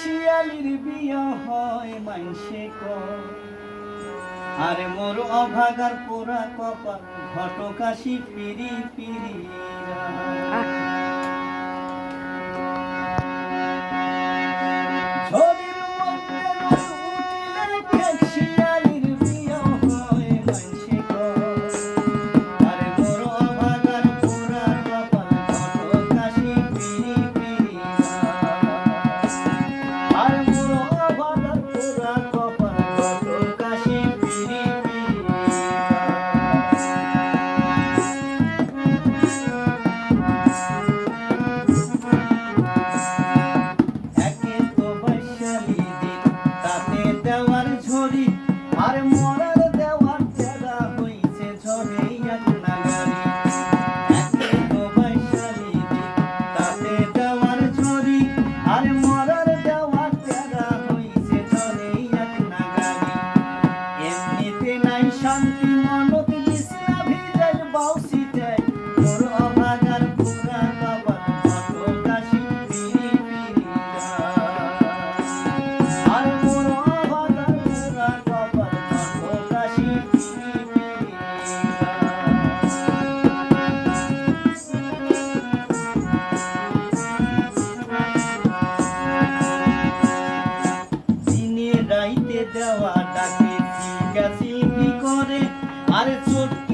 শিয়ালির বিয়া হয় মাইসে কয়, আরে মোর অভাগার পোড়া কপাল ঘটকাশি পিরি পিরি ঝড়ির মধ্যে রোদ উঠিলে এক শিয়ালির বিয়া হয় মাইসে কয়, আরে মোর অভাগার পোড়া কপাল ঘটকাশি পিরি পিরি আরে মোর অভাগার পোড়া কপাল ঘটকাশি পিরি দেওয়ার ঝড়ি আর মরার দেওয়ার তেরা হইছে ঝড়ে এক নাগারি একে তো বৈশালী তাতে দেওয়ার ঝড়ি আর মরার দেওয়ার তেরা হইছে ঝড়ে এক নাগারি এমনিতে নাই শান্তি মনত বিছনা ভিজের বাউসিতে মোর অভাগার পুরা কপাল ঘটকাশি পিরি পিরি আর মোর রাইতে দেওয়া ডাকে চিল্কা চিল্কি করে, আরে ছোট্ট